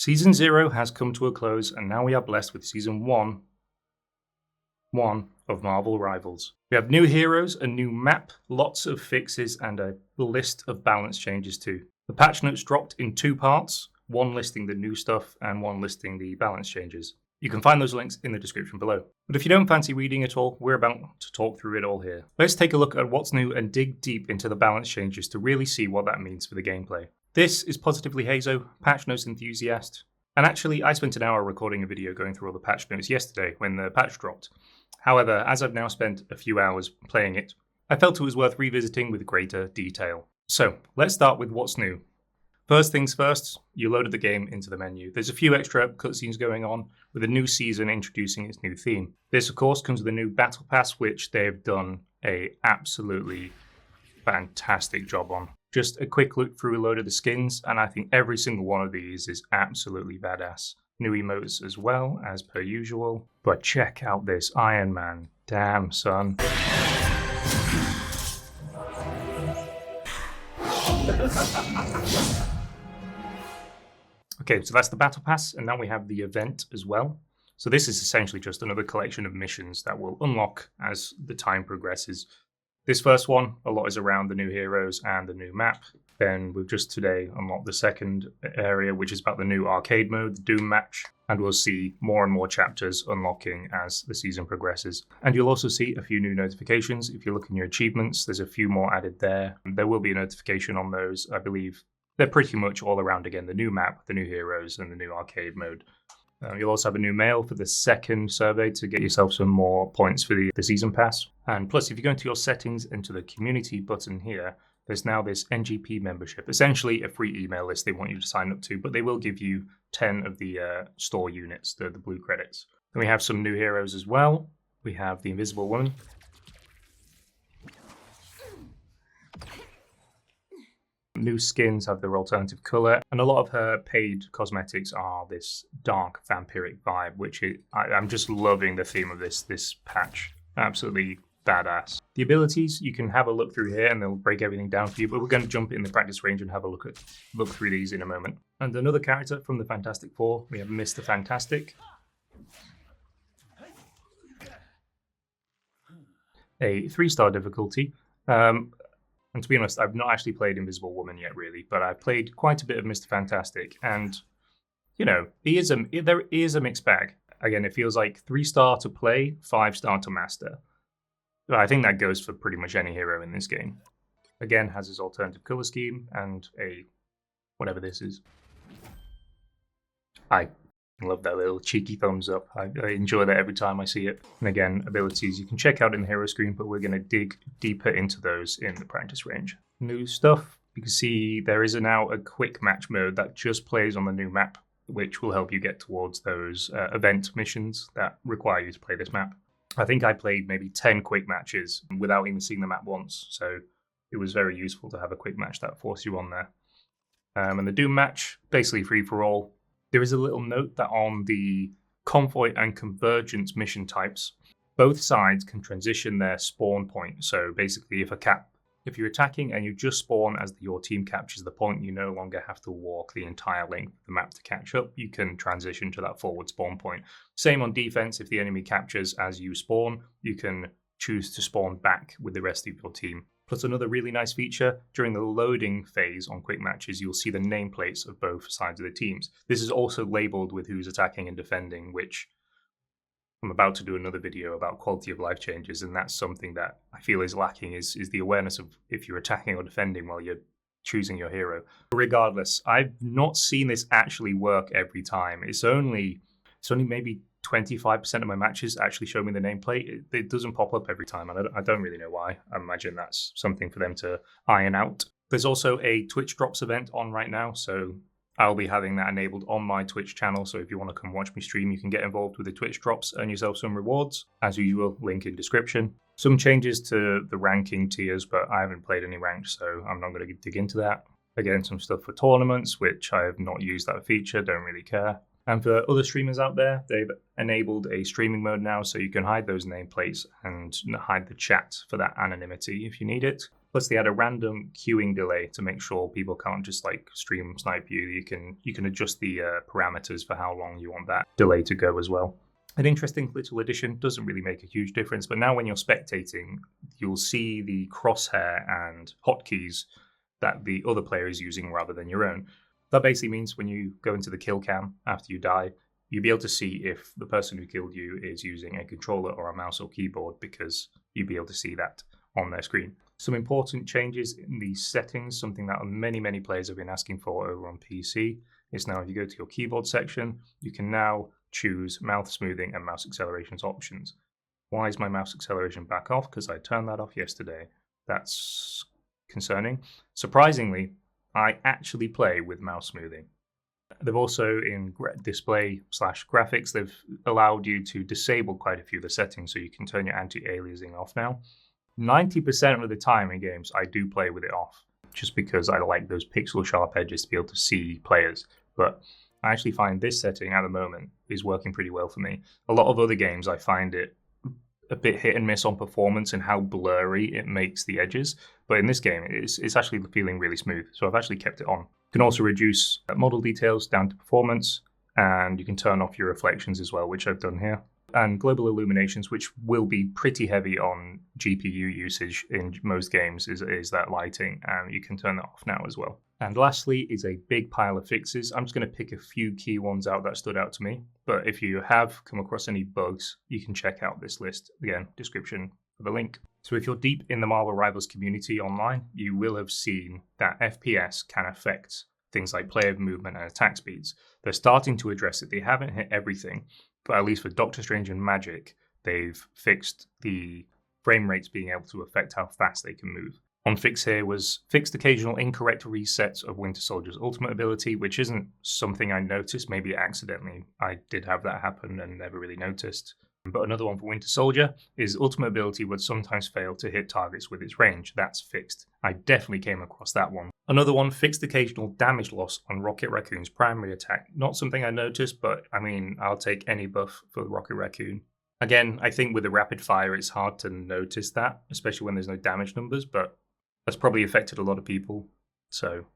Season 0 has come to a close, and now we are blessed with Season 1 of Marvel Rivals. We have new heroes, a new map, lots of fixes, and a list of balance changes too. The patch notes dropped in 2 parts, one listing the new stuff and one listing the balance changes. You can find those links in the description below. But if you don't fancy reading it all, we're about to talk through it all here. Let's take a look at what's new and dig deep into the balance changes to really see what that means for the gameplay. This is Positively Hazo, patch notes enthusiast. And actually, I spent an hour recording a video going through all the patch notes yesterday when the patch dropped. However, as I've now spent a few hours playing it, I felt it was worth revisiting with greater detail. So, let's start with what's new. First things first, you loaded the game into the menu. There's a few extra cutscenes going on, with a new season introducing its new theme. This, of course, comes with a new Battlepass, which they've done a absolutely fantastic job on. Just a quick look through a load of the skins, and I think every single one of these is absolutely badass. New emotes as well, as per usual. But check out this Iron Man. Damn, son. Okay, so that's the Battle Pass, and now we have the event as well. So this is essentially just another collection of missions that will unlock as the time progresses. This first one, a lot is around the new heroes and the new map. Then we've just today unlocked the second area, which is about the new arcade mode, the Doom match. And we'll see more and more chapters unlocking as the season progresses. And you'll also see a few new notifications. If you look in your achievements, there's a few more added there. There will be a notification on those, I believe. They're pretty much all around again, the new map, the new heroes, and the new arcade mode. You'll also have a new mail for the second survey to get yourself some more points for the season pass. And plus, if you go into your settings and to the community button here, there's now this NGP membership, essentially a free email list they want you to sign up to, but they will give you 10 of the store units, the blue credits. Then we have some new heroes as well. We have the Invisible Woman. New skins have their alternative color, and a lot of her paid cosmetics are this dark vampiric vibe, which I'm just loving the theme of this patch. Absolutely badass. The abilities, you can have a look through here and they'll break everything down for you, but we're going to jump in the practice range and have a look through these in a moment. And another character from the Fantastic Four, we have Mr. Fantastic. A 3-star difficulty. And to be honest, I've not actually played Invisible Woman yet, really, but I've played quite a bit of Mr. Fantastic, and, you know, there is a mixed bag. Again, it feels like 3-star to play, 5-star to master. But I think that goes for pretty much any hero in this game. Again, has his alternative color scheme, and whatever this is. I love that little cheeky thumbs up. I enjoy that every time I see it. And again, abilities you can check out in the hero screen, but we're going to dig deeper into those in the practice range. New stuff. You can see there is now a quick match mode that just plays on the new map, which will help you get towards those event missions that require you to play this map. I think I played maybe 10 quick matches without even seeing the map once, so it was very useful to have a quick match that forced you on there. And the Doom match, basically free for all. There is a little note that on the Convoy and Convergence mission types, both sides can transition their spawn point. So basically, if you're attacking and you just spawn as your team captures the point, you no longer have to walk the entire length of the map to catch up. You can transition to that forward spawn point. Same on defense. If the enemy captures as you spawn, you can choose to spawn back with the rest of your team. Plus another really nice feature, during the loading phase on quick matches, you'll see the nameplates of both sides of the teams. This is also labeled with who's attacking and defending, which I'm about to do another video about quality of life changes, and that's something that I feel is lacking, is the awareness of if you're attacking or defending while you're choosing your hero. Regardless, I've not seen this actually work every time. It's only maybe 25% of my matches actually show me the nameplate. It doesn't pop up every time, and I don't really know why. I imagine that's something for them to iron out. There's also a Twitch Drops event on right now, so I'll be having that enabled on my Twitch channel, so if you want to come watch me stream, you can get involved with the Twitch Drops, earn yourself some rewards. As usual, link in description. Some changes to the ranking tiers, but I haven't played any ranked, so I'm not going to dig into that. Again, some stuff for tournaments, which I have not used that feature, don't really care. And for other streamers out there, they've enabled a streaming mode now, so you can hide those nameplates and hide the chat for that anonymity if you need it. Plus, they had a random queuing delay to make sure people can't just like stream snipe you. You can adjust the parameters for how long you want that delay to go as well. An interesting little addition, doesn't really make a huge difference, but now when you're spectating, you'll see the crosshair and hotkeys that the other player is using rather than your own. That basically means when you go into the kill cam after you die, you'll be able to see if the person who killed you is using a controller or a mouse or keyboard, because you'll be able to see that on their screen. Some important changes in the settings, something that many players have been asking for over on PC, is now if you go to your keyboard section, you can now choose mouth smoothing and mouse accelerations options. Why is my mouse acceleration back off? Because I turned that off yesterday. That's concerning. Surprisingly, I actually play with mouse smoothing. They've also, in display/graphics, they've allowed you to disable quite a few of the settings, so you can turn your anti-aliasing off now. 90% of the time in games, I do play with it off, just because I like those pixel sharp edges to be able to see players. But I actually find this setting at the moment is working pretty well for me. A lot of other games, I find it a bit hit and miss on performance and how blurry it makes the edges. But in this game, it's actually feeling really smooth. So I've actually kept it on. You can also reduce model details down to performance, and you can turn off your reflections as well, which I've done here. And global illuminations, which will be pretty heavy on GPU usage in most games, is that lighting, and you can turn that off now as well. And lastly is a big pile of fixes. I'm just going to pick a few key ones out that stood out to me, but if you have come across any bugs, you can check out this list. Again, description for the link. So if you're deep in the Marvel Rivals community online, you will have seen that FPS can affect things like player movement and attack speeds. They're starting to address it. They haven't hit everything, but at least for Doctor Strange and Magic, they've fixed the frame rates being able to affect how fast they can move. One fix here was fixed occasional incorrect resets of Winter Soldier's ultimate ability, which isn't something I noticed. Maybe accidentally I did have that happen and never really noticed. But another one for Winter Soldier is ultimate ability would sometimes fail to hit targets with its range. That's fixed. I definitely came across that one. Another one, fixed occasional damage loss on Rocket Raccoon's primary attack. Not something I noticed, but I mean, I'll take any buff for Rocket Raccoon. Again, I think with the rapid fire, it's hard to notice that, especially when there's no damage numbers, but that's probably affected a lot of people. So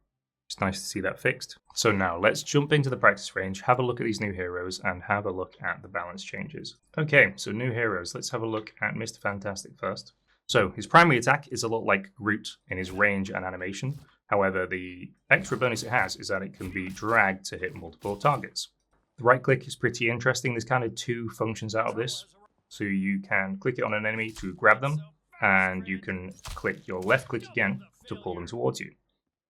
it's nice to see that fixed. So now let's jump into the practice range, have a look at these new heroes, and have a look at the balance changes. Okay, so new heroes. Let's have a look at Mr. Fantastic first. So his primary attack is a lot like Groot in his range and animation. However, the extra bonus it has is that it can be dragged to hit multiple targets. The right click is pretty interesting. There's kind of two functions out of this. So you can click it on an enemy to grab them, and you can click your left click again to pull them towards you.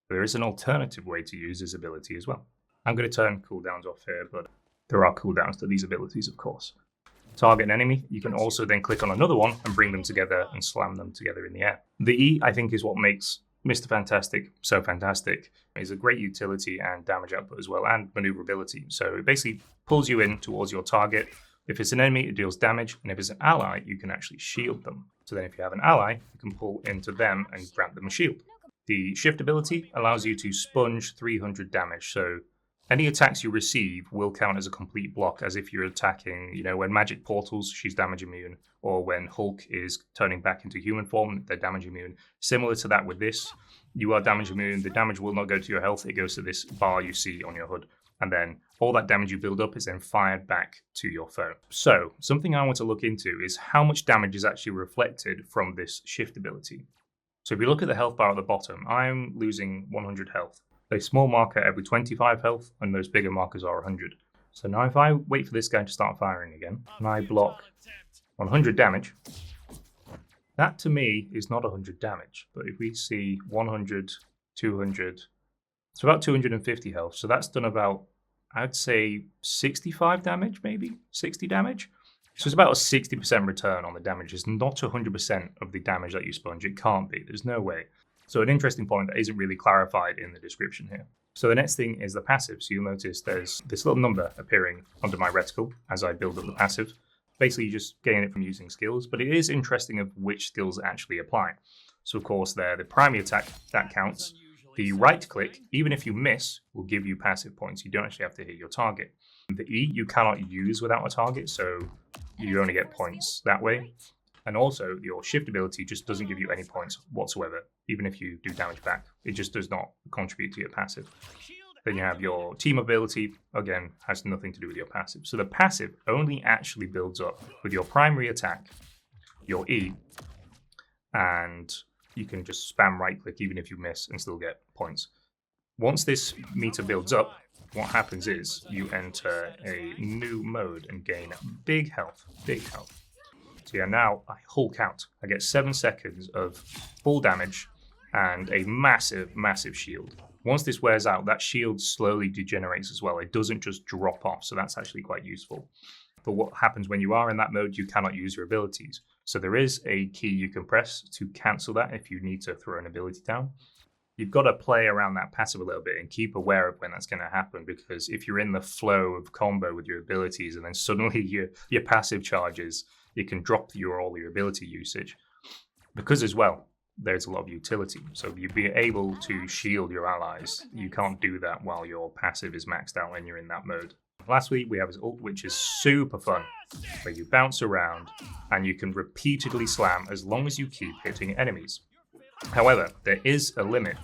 There is an alternative way to use this ability as well. I'm going to turn cooldowns off here, but there are cooldowns to these abilities, of course. Target an enemy, you can also then click on another one and bring them together and slam them together in the air. The E, I think, is what makes Mr. Fantastic so fantastic. It's a great utility and damage output as well, and maneuverability. So it basically pulls you in towards your target. If it's an enemy, it deals damage, and if it's an ally, you can actually shield them. So then if you have an ally, you can pull into them and grant them a shield. The shift ability allows you to sponge 300 damage, so any attacks you receive will count as a complete block, as if you're attacking, when Magic portals, she's damage immune, or when Hulk is turning back into human form, they're damage immune. Similar to that with this, you are damage immune, the damage will not go to your health, it goes to this bar you see on your HUD, and then all that damage you build up is then fired back to your foe. So, something I want to look into is how much damage is actually reflected from this shift ability. So if you look at the health bar at the bottom, I'm losing 100 health. A small marker every 25 health, and those bigger markers are 100. So now if I wait for this guy to start firing again, and I block 100 damage, that to me is not 100 damage. But if we see 100, 200, it's about 250 health. So that's done about, I'd say 65 damage, maybe 60 damage. So it's about a 60% return on the damage. It's not 100% of the damage that you sponge. It can't be. There's no way. So an interesting point that isn't really clarified in the description here. So the next thing is the passive. So you'll notice there's this little number appearing under my reticle as I build up the passive. Basically, you just gain it from using skills, but it is interesting of which skills actually apply. So of course, there the primary attack, that counts. The right click, even if you miss, will give you passive points. You don't actually have to hit your target. The E you cannot use without a target, so you only get points that way. And also, your shift ability just doesn't give you any points whatsoever, even if you do damage back. It just does not contribute to your passive. Then you have your team ability, again, has nothing to do with your passive. So the passive only actually builds up with your primary attack, your E, and you can just spam right click even if you miss and still get points. Once this meter builds up, what happens is you enter a new mode and gain big health, big health. So yeah, now I Hulk out. I get 7 seconds of full damage and a massive, massive shield. Once this wears out, that shield slowly degenerates as well. It doesn't just drop off, so that's actually quite useful. But what happens when you are in that mode, you cannot use your abilities. So there is a key you can press to cancel that if you need to throw an ability down. You've got to play around that passive a little bit and keep aware of when that's going to happen, because if you're in the flow of combo with your abilities and then suddenly your passive charges, it can drop all your ability usage. Because as well, there's a lot of utility. So you'd be able to shield your allies. You can't do that while your passive is maxed out when you're in that mode. Lastly, we have his ult, which is super fun, where you bounce around and you can repeatedly slam as long as you keep hitting enemies. However, there is a limit.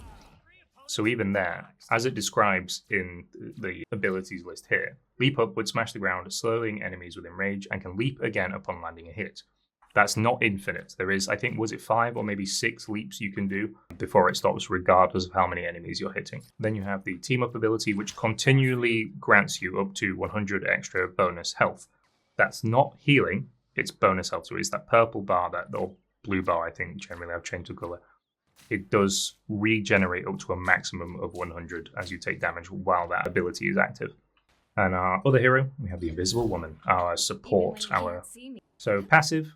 So even there, as it describes in the abilities list here, leap upward, smash the ground, slowing enemies within range, and can leap again upon landing a hit. That's not infinite. There is, I think, was it 5 or maybe 6 leaps you can do before it stops, regardless of how many enemies you're hitting. Then you have the team up ability, which continually grants you up to 100 extra bonus health. That's not healing, it's bonus health. So it's that purple bar, or blue bar, I think, generally I've changed the color. It does regenerate up to a maximum of 100 as you take damage while that ability is active. And our other hero, we have the Invisible Woman, our support. So passive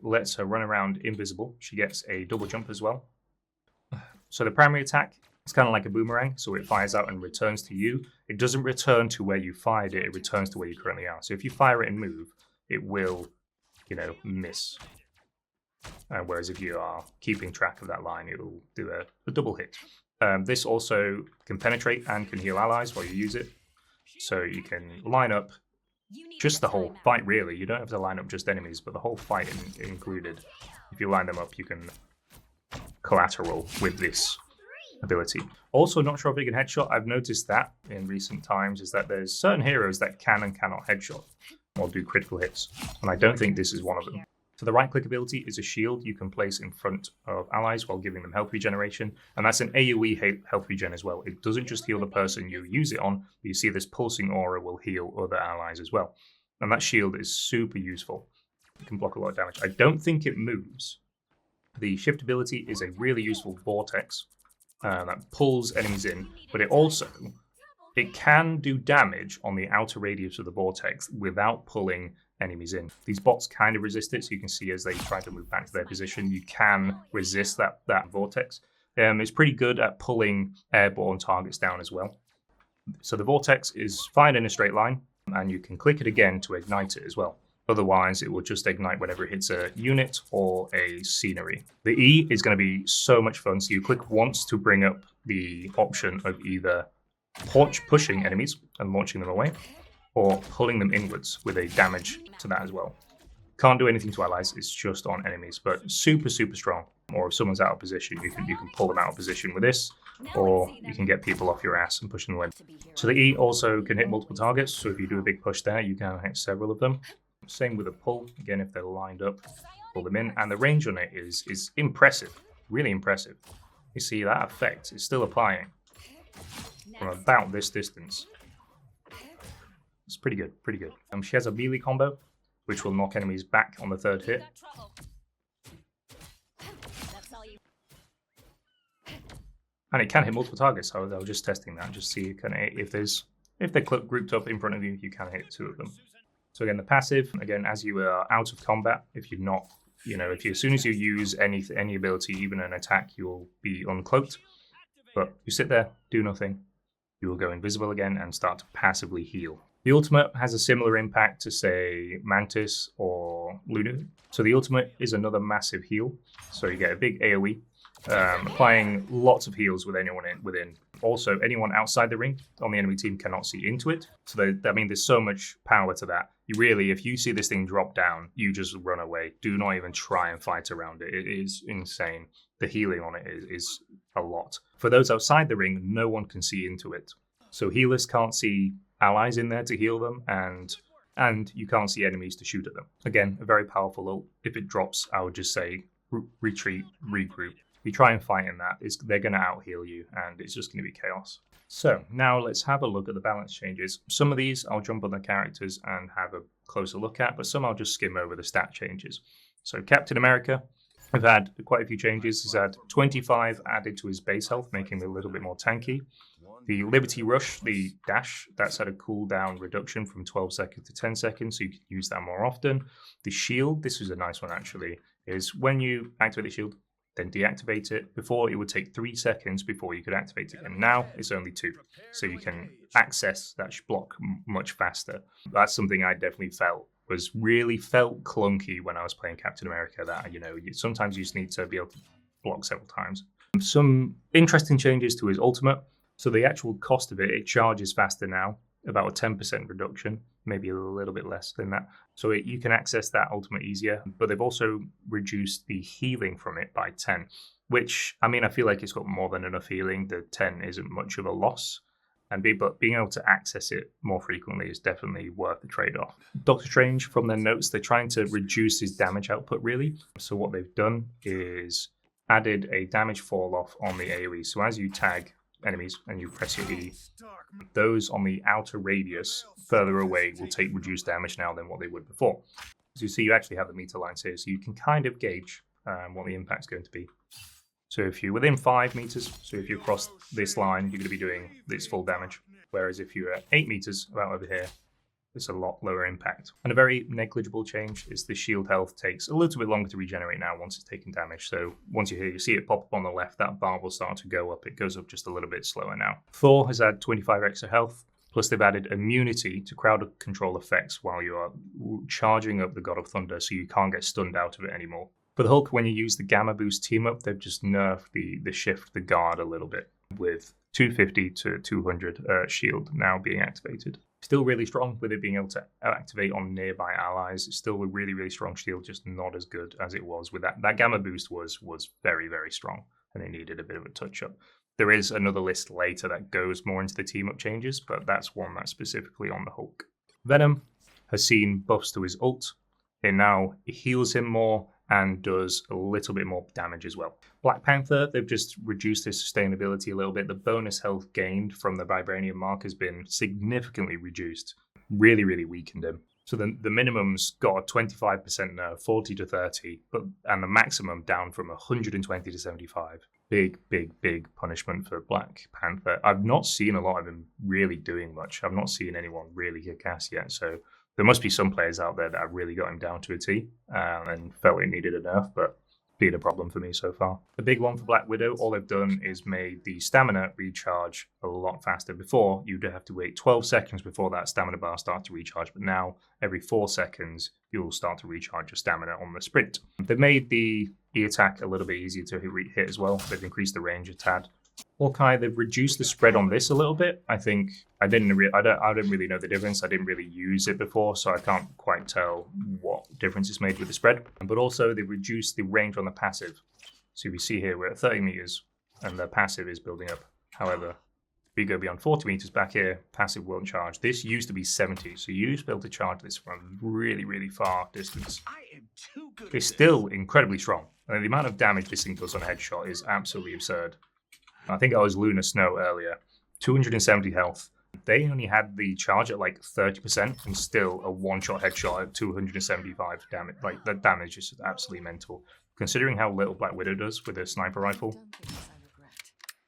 lets her run around invisible. She gets a double jump as well. So the primary attack is kind of like a boomerang, so it fires out and returns to you. It doesn't return to where you fired it, it returns to where you currently are. So if you fire it and move, it will, miss. Whereas if you are keeping track of that line, it will do a double hit. This also can penetrate and can heal allies while you use it. So you can line up just the whole fight, really. You don't have to line up just enemies, but the whole fight included. If you line them up, you can collateral with this ability. Also, not sure if you can headshot. I've noticed that in recent times, is that there's certain heroes that can and cannot headshot or do critical hits, and I don't think this is one of them. So the right-click ability is a shield you can place in front of allies while giving them health regeneration, and that's an AoE health regen as well. It doesn't just heal the person you use it on, but you see this pulsing aura will heal other allies as well. And that shield is super useful. It can block a lot of damage. I don't think it moves. The shift ability is a really useful vortex that pulls enemies in, but it can do damage on the outer radius of the vortex without pulling enemies in. These bots kind of resist it, so you can see as they try to move back to their position, you can resist that vortex. It's pretty good at pulling airborne targets down as well. So the vortex is fired in a straight line, and you can click it again to ignite it as well. Otherwise, it will just ignite whenever it hits a unit or a scenery. The E is going to be so much fun, so you click once to bring up the option of either pushing enemies and launching them away, or pulling them inwards with a damage to that as well. Can't do anything to allies, it's just on enemies, but super, super strong. Or if someone's out of position, you can pull them out of position with this, or you can get people off your ass and push them away. So the E also can hit multiple targets, so if you do a big push there, you can hit several of them. Same with a pull, again, if they're lined up, pull them in, and the range on it is impressive, really impressive. You see that effect is still applying from about this distance. It's pretty good, pretty good. She has a melee combo, which will knock enemies back on the third hit. And it can hit multiple targets, so I was just testing that, just see if they're grouped up in front of you, you can hit 2 of them. So again, the passive, again, as you are out of combat, if you're not, as soon as you use any ability, even an attack, you'll be uncloaked. But you sit there, do nothing, you will go invisible again and start to passively heal. The ultimate has a similar impact to, say, Mantis or Luna. So the ultimate is another massive heal. So you get a big AoE, applying lots of heals with anyone within. Also, anyone outside the ring on the enemy team cannot see into it. So, there's so much power to that. You really, if you see this thing drop down, you just run away. Do not even try and fight around it. It is insane. The healing on it is a lot. For those outside the ring, no one can see into it. So healers can't see allies in there to heal them, and you can't see enemies to shoot at them. Again, a very powerful ult. If it drops, I would just say retreat, regroup. If you try and fight in that, they're going to out-heal you, and it's just going to be chaos. So now let's have a look at the balance changes. Some of these I'll jump on the characters and have a closer look at, but some I'll just skim over the stat changes. So Captain America, we've had quite a few changes. He's had 25 added to his base health, making him a little bit more tanky. The Liberty Rush, the dash, that's had a cooldown reduction from 12 seconds to 10 seconds, so you can use that more often. The shield, this was a nice one actually, is when you activate the shield, then deactivate it. Before, it would take 3 seconds before you could activate it, and now it's only 2. So you can access that block much faster. That's something I definitely felt clunky when I was playing Captain America, that, sometimes you just need to be able to block several times. Some interesting changes to his ultimate. So the actual cost of it charges faster now, about a 10% reduction, maybe a little bit less than that. So you can access that ultimate easier, but they've also reduced the healing from it by 10, which, I feel like it's got more than enough healing. The 10 isn't much of a loss, but being able to access it more frequently is definitely worth the trade-off. Doctor Strange, from their notes, they're trying to reduce his damage output, really. So what they've done is added a damage fall-off on the AoE. So as you tag enemies and you press your E, those on the outer radius further away will take reduced damage now than what they would before. As you see, you actually have the meter lines here, so you can kind of gauge what the impact's going to be. So if you're within 5 meters, so if you cross this line, you're going to be doing this full damage. Whereas if you're at 8 meters, about over here, it's a lot lower impact. And a very negligible change is the shield health takes a little bit longer to regenerate now once it's taken damage. So once you're here, you see it pop up on the left, that bar will start to go up. It goes up just a little bit slower now. Thor has had 25 extra health, plus they've added immunity to crowd control effects while you are charging up the God of Thunder, so you can't get stunned out of it anymore. For the Hulk, when you use the Gamma Boost team up, they've just nerfed the shift, the guard a little bit, with 250 to 200 shield now being activated. Still really strong with it being able to activate on nearby allies. It's still a really, really strong shield, just not as good as it was with that. That Gamma Boost was very, very strong, and it needed a bit of a touch-up. There is another list later that goes more into the team-up changes, but that's one that's specifically on the Hulk. Venom has seen buffs to his ult. It now heals him more and does a little bit more damage as well. Black Panther, they've just reduced his sustainability a little bit. The bonus health gained from the Vibranium mark has been significantly reduced. Really, really weakened him. So the minimum's got a 25% nerf, 40 to 30, and the maximum down from 120 to 75. Big, big, big punishment for Black Panther. I've not seen a lot of him really doing much. I've not seen anyone really kick ass yet, so there must be some players out there that have really got him down to a T and felt it needed a nerf, but been a problem for me so far. The big one for Black Widow, all they've done is made the stamina recharge a lot faster. Before, you'd have to wait 12 seconds before that stamina bar starts to recharge, but now every 4 seconds, you'll start to recharge your stamina on the sprint. They've made the E-attack a little bit easier to hit as well. They've increased the range a tad. Hawkeye, they've reduced the spread on this a little bit. I think I didn't really know the difference. I didn't really use it before, so I can't quite tell what difference it's made with the spread. But also, they've reduced the range on the passive. So if you see here, we're at 30 meters, and the passive is building up. However, if we go beyond 40 meters back here, passive won't charge. This used to be 70, so you used to be able to charge this from a really, really far distance. It's still incredibly strong. And the amount of damage this thing does on a headshot is absolutely absurd. I think I was Luna Snow earlier. 270 health. They only had the charge at like 30% and still a one-shot headshot at 275 damage. Like, the damage is absolutely mental. Considering how little Black Widow does with a sniper rifle,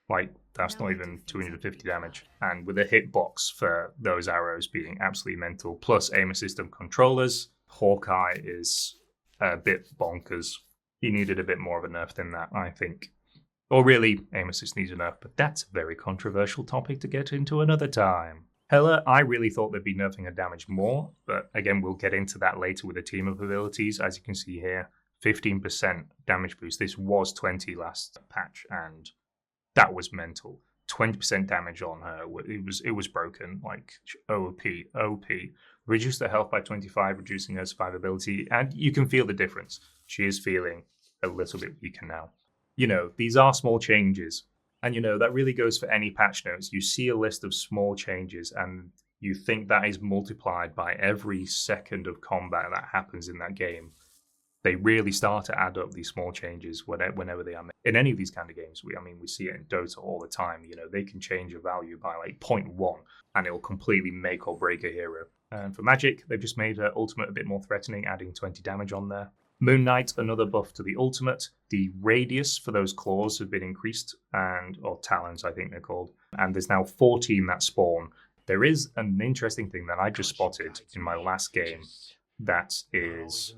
like, that's not even 250 damage. And with a hitbox for those arrows being absolutely mental, plus aim assist and controllers, Hawkeye is a bit bonkers. He needed a bit more of a nerf than that, I think. Or really, aim assist needs a nerf, but that's a very controversial topic to get into another time. Hela, I really thought they'd be nerfing her damage more, but again, we'll get into that later with a team of abilities. As you can see here, 15% damage boost. This was 20 last patch, and that was mental. 20% damage on her. It was broken, like OP. Reduced her health by 25, reducing her survivability, and you can feel the difference. She is feeling a little bit weaker now. These are small changes, and that really goes for any patch notes. You see a list of small changes, and you think that is multiplied by every second of combat that happens in that game. They really start to add up, these small changes, whenever they are made. In any of these kind of games, we see it in Dota all the time. They can change a value by like 0.1, and it will completely make or break a hero. And for Magic, they've just made her ultimate a bit more threatening, adding 20 damage on there. Moon Knight, another buff to the ultimate. The radius for those claws have been increased, or talons, I think they're called. And there's now 14 that spawn. There is an interesting thing that I just spotted in my last game that is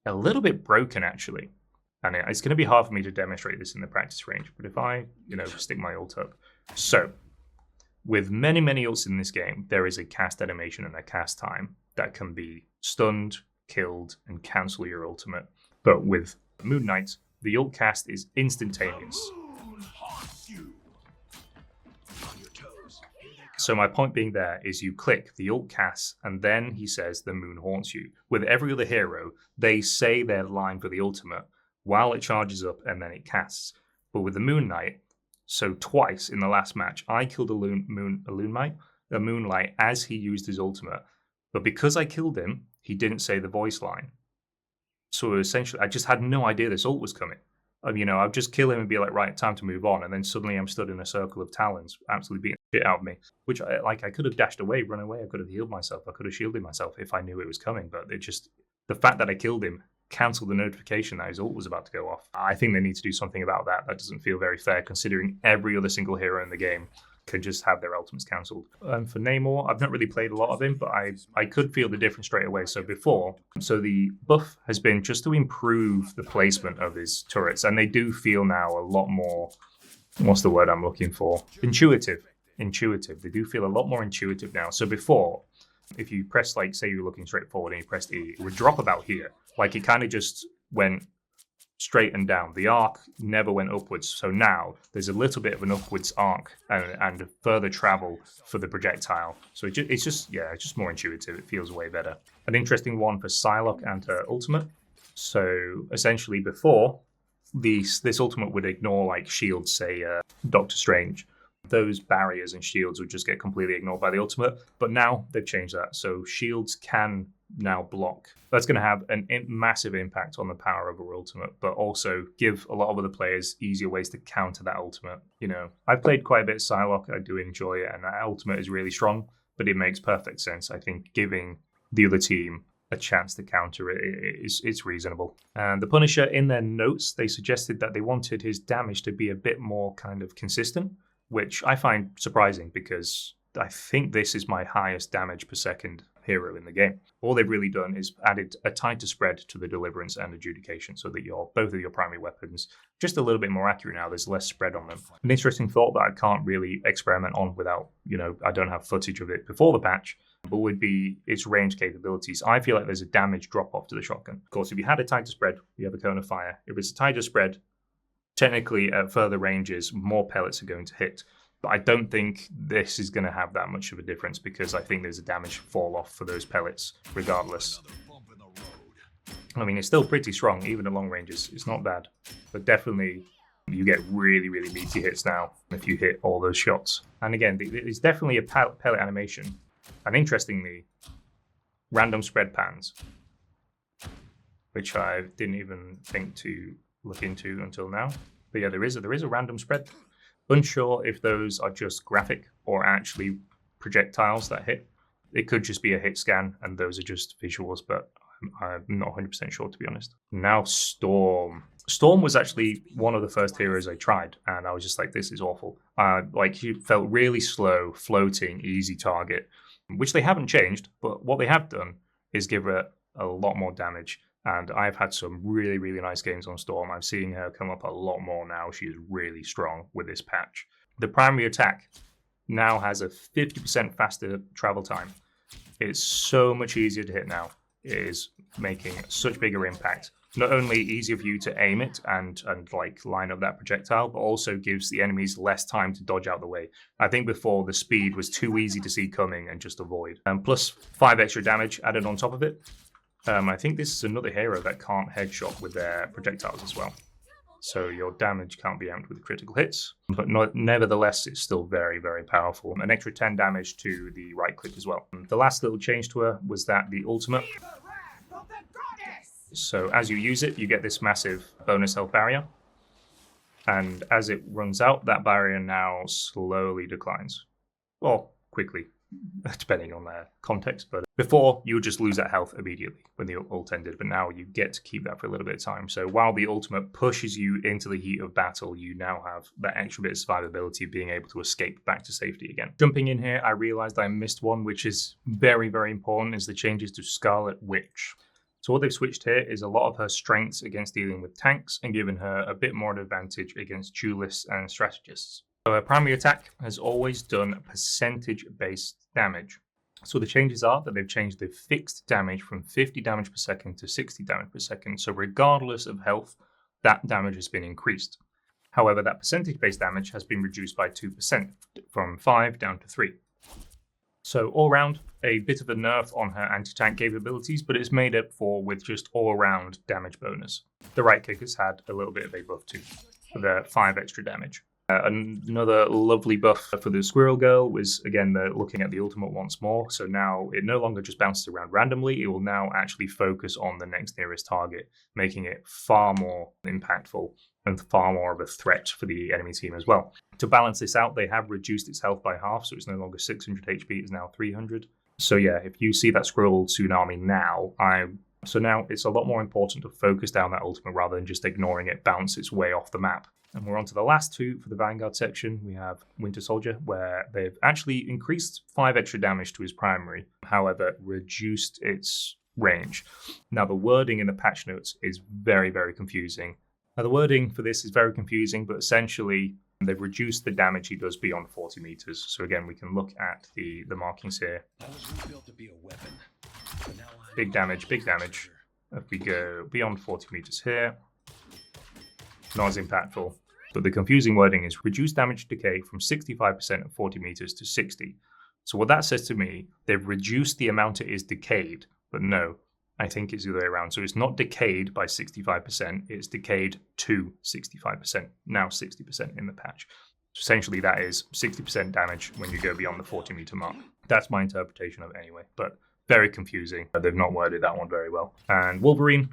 a little bit broken, actually. And it's going to be hard for me to demonstrate this in the practice range, but if I, stick my ult up. So, with many, many ults in this game, there is a cast animation and a cast time that can be stunned, killed, and cancel your ultimate. But with Moon Knight, the ult cast is instantaneous. So my point being there is you click the ult cast, and then he says the moon haunts you. With every other hero, they say their line for the ultimate while it charges up and then it casts. But with the Moon Knight, so twice in the last match, I killed a Moonlight as he used his ultimate. But because I killed him, he didn't say the voice line. So essentially, I just had no idea this ult was coming. I'd just kill him and be like, right, time to move on. And then suddenly I'm stood in a circle of talons, absolutely beating the shit out of me. Which, I could have dashed away, run away. I could have healed myself. I could have shielded myself if I knew it was coming. But the fact that I killed him cancelled the notification that his ult was about to go off. I think they need to do something about that. That doesn't feel very fair, considering every other single hero in the game can just have their ultimates cancelled. For Namor, I've not really played a lot of him, but I could feel the difference straight away. So the buff has been just to improve the placement of his turrets, and they do feel now a lot more, what's the word I'm looking for? Intuitive. They do feel a lot more intuitive now. So before, if you press, like, say you're looking straight forward and you pressed E, it would drop about here. Like, it kind of just went straight and down. The arc never went upwards. So now there's a little bit of an upwards arc and further travel for the projectile. So it's just more intuitive. It feels way better. An interesting one for Psylocke and her ultimate. So essentially before, this ultimate would ignore like shields, say Doctor Strange. Those barriers and shields would just get completely ignored by the ultimate. But now they've changed that. So shields can now block. That's going to have a massive impact on the power of her ultimate, but also give a lot of other players easier ways to counter that ultimate. I've played quite a bit of Psylocke. I do enjoy it, and that ultimate is really strong, but it makes perfect sense. I think giving the other team a chance to counter it's reasonable. And the Punisher, in their notes, they suggested that they wanted his damage to be a bit more kind of consistent, which I find surprising because I think this is my highest damage per second hero in the game. All they've really done is added a tighter spread to the Deliverance and Adjudication so that both of your primary weapons just a little bit more accurate now. There's less spread on them. An interesting thought that I can't really experiment on without, I don't have footage of it before the patch, but would be its range capabilities. I feel like there's a damage drop off to the shotgun. Of course, if you had a tighter spread, you have a cone of fire. If it's a tighter spread, technically at further ranges, more pellets are going to hit. But I don't think this is going to have that much of a difference because I think there's a damage fall off for those pellets regardless. I mean, it's still pretty strong, even at long ranges. It's not bad. But definitely, you get really, really meaty hits now if you hit all those shots. And again, it's definitely a pellet animation. And interestingly, random spread patterns, which I didn't even think to look into until now. But yeah, there is a random spread. Unsure if those are just graphic or actually projectiles that hit. It could just be a hit scan and those are just visuals, but I'm not 100% sure, to be honest. Now Storm. Storm was actually one of the first heroes I tried, and I was just like, this is awful. He felt really slow, floating, easy target, which they haven't changed, but what they have done is give her a lot more damage. And I've had some really, really nice games on Storm. I'm seeing her come up a lot more now. She is really strong with this patch. The primary attack now has a 50% faster travel time. It's so much easier to hit now. It is making such bigger impact. not only easier for you to aim it and like line up that projectile, but also gives the enemies less time to dodge out the way. I think before the speed was too easy to see coming and just avoid. Plus 5 extra damage added on top of it. I think this is another hero that can't headshot with their projectiles as well. So your damage can't be aimed with critical hits, but nevertheless, it's still very, very powerful. An extra 10 damage to the right click as well. The last little change to her was that the ultimate. So as you use it, you get this massive bonus health barrier. And as it runs out, that barrier now slowly declines. Well, quickly, depending on their context. But before, you would just lose that health immediately when the ult ended. But now you get to keep that for a little bit of time. So while the ultimate pushes you into the heat of battle, you now have that extra bit of survivability of being able to escape back to safety again. Jumping in here, I realized I missed one, which is very, very important, is the changes to Scarlet Witch. So what they've switched here is a lot of her strengths against dealing with tanks and given her a bit more of an advantage against duelists and strategists. So her primary attack has always done percentage-based damage. So the changes are that they've changed the fixed damage from 50 damage per second to 60 damage per second. So regardless of health, that damage has been increased. However, that percentage-based damage has been reduced by 2%, from 5 down to 3. So all round, a bit of a nerf on her anti-tank capabilities, but it's made up for with just all-round damage bonus. The right click has had a little bit of a buff too, for the 5 extra damage. Another lovely buff for the Squirrel Girl was, again, looking at the ultimate once more. So now it no longer just bounces around randomly. It will now actually focus on the next nearest target, making it far more impactful and far more of a threat for the enemy team as well. To balance this out, they have reduced its health by half, so it's no longer 600 HP, it's now 300. So yeah, if you see that Squirrel Tsunami now, so now it's a lot more important to focus down that ultimate rather than just ignoring it bounce its way off the map. And we're on to the last two for the Vanguard section. We have Winter Soldier, where they've actually increased 5 extra damage to his primary, however, reduced its range. Now, the wording in the patch notes is very, very confusing. Now, the wording for this is very confusing, but essentially, they've reduced the damage he does beyond 40 meters. So again, we can look at the markings here. Big damage, big damage. If we go beyond 40 meters here, not as impactful. But the confusing wording is reduced damage decay from 65% at 40 meters to 60. So what that says to me, they've reduced the amount it is decayed, but no, I think it's the other way around. So it's not decayed by 65%, it's decayed to 65%, now 60% in the patch. So essentially that is 60% damage when you go beyond the 40 meter mark. That's my interpretation of it anyway, but very confusing. They've not worded that one very well. And Wolverine,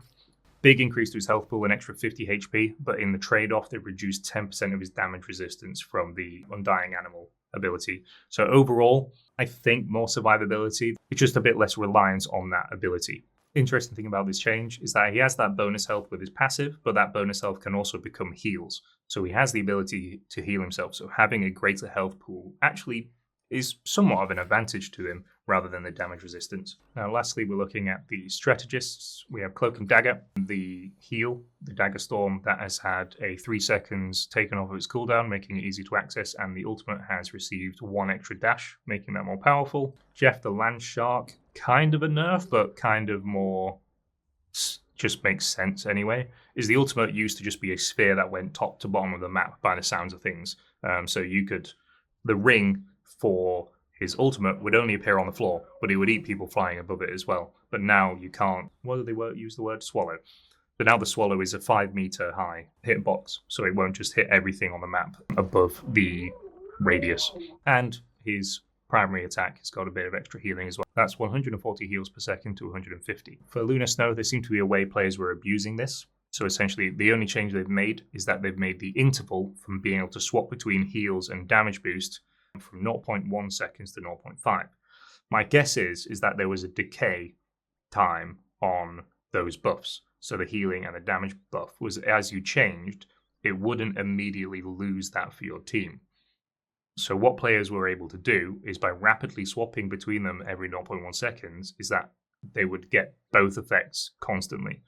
big increase to his health pool, an extra 50 HP, but in the trade-off, they've reduced 10% of his damage resistance from the Undying Animal ability. So overall, I think more survivability. It's just a bit less reliance on that ability. Interesting thing about this change is that he has that bonus health with his passive, but that bonus health can also become heals. So he has the ability to heal himself. So having a greater health pool actually is somewhat of an advantage to him rather than the damage resistance. Now, lastly, we're looking at the strategists. We have Cloak and Dagger, the heal, the Dagger Storm, that has had a 3 seconds taken off of its cooldown, making it easy to access, and the ultimate has received 1 extra dash, making that more powerful. Jeff the Land Shark, kind of a nerf, but kind of more just makes sense anyway. Is the ultimate used to just be a sphere that went top to bottom of the map by the sounds of things. So you could, the ring for his ultimate would only appear on the floor, but he would eat people flying above it as well. But now you can't, what do they use the word? Swallow. But now the swallow is a 5 meter high hitbox, so it won't just hit everything on the map above the radius. And his primary attack has got a bit of extra healing as well. That's 140 heals per second to 150. For Lunar Snow, there seem to be a way players were abusing this. So essentially, the only change they've made is that they've made the interval from being able to swap between heals and damage boost from 0.1 seconds to 0.5. My guess is that there was a decay time on those buffs. So the healing and the damage buff was, as you changed, it wouldn't immediately lose that for your team. So what players were able to do is by rapidly swapping between them every 0.1 seconds is that they would get both effects constantly.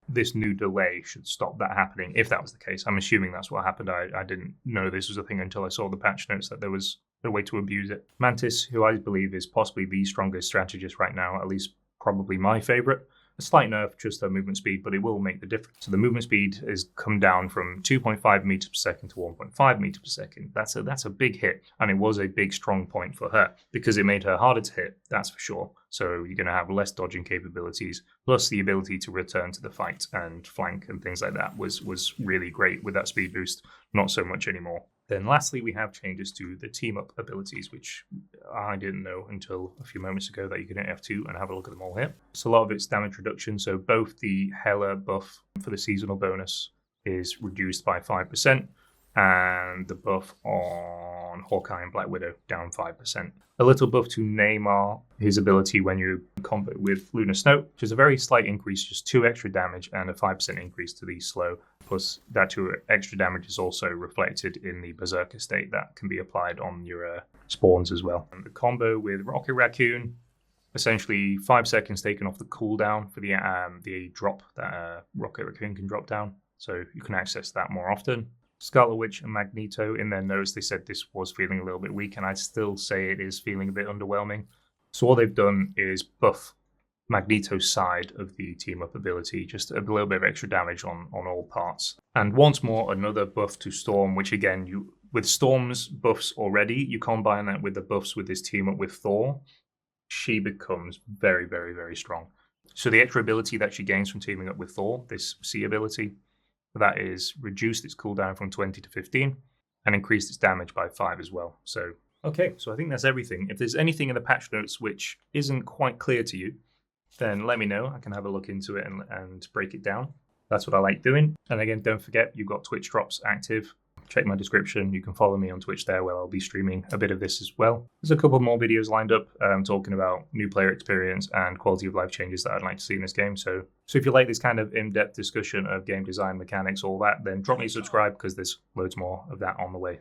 This new delay should stop that happening if that was the case. I'm assuming that's what happened. I didn't know this was a thing until I saw the patch notes that there was a way to abuse it. Mantis, who I believe is possibly the strongest strategist right now, at least probably my favorite, A slight nerf, just her movement speed, but it will make the difference. So the movement speed has come down from 2.5 meters per second to 1.5 meters per second. That's a big hit, and it was a big strong point for her because it made her harder to hit, that's for sure. So you're going to have less dodging capabilities, plus the ability to return to the fight and flank and things like that was really great with that speed boost. Not so much anymore. Then lastly, we have changes to the team-up abilities, which I didn't know until a few moments ago that you can hit F2 and have a look at them all here. So a lot of it's damage reduction. So both the Hela buff for the seasonal bonus is reduced by 5%, and the buff on Hawkeye and Black Widow down 5%. A little buff to Neymar, his ability when you combat with Lunar Snow, which is a very slight increase, just 2 extra damage and a 5% increase to the slow. Plus, that 2 extra damage is also reflected in the Berserker state that can be applied on your spawns as well. And the combo with Rocket Raccoon, essentially 5 seconds taken off the cooldown for the drop that Rocket Raccoon can drop down. So you can access that more often. Scarlet Witch and Magneto, in their notes, they said this was feeling a little bit weak, and I'd still say it is feeling a bit underwhelming. So all they've done is buff Magneto's side of the team-up ability, just a little bit of extra damage on all parts. And once more, another buff to Storm, which again, with Storm's buffs already, you combine that with the buffs with this team-up with Thor, she becomes very, very, very strong. So the extra ability that she gains from teaming up with Thor, this C ability, that is reduced its cooldown from 20 to 15 and increased its damage by 5 as well. So, okay, so I think that's everything. If there's anything in the patch notes which isn't quite clear to you, then let me know. I can have a look into it and break it down. That's what I like doing. And again, don't forget, you've got Twitch drops active. Check my description. You can follow me on Twitch there where I'll be streaming a bit of this as well. There's a couple more videos lined up talking about new player experience and quality of life changes that I'd like to see in this game. So if you like this kind of in-depth discussion of game design, mechanics, all that, then drop me a subscribe because there's loads more of that on the way.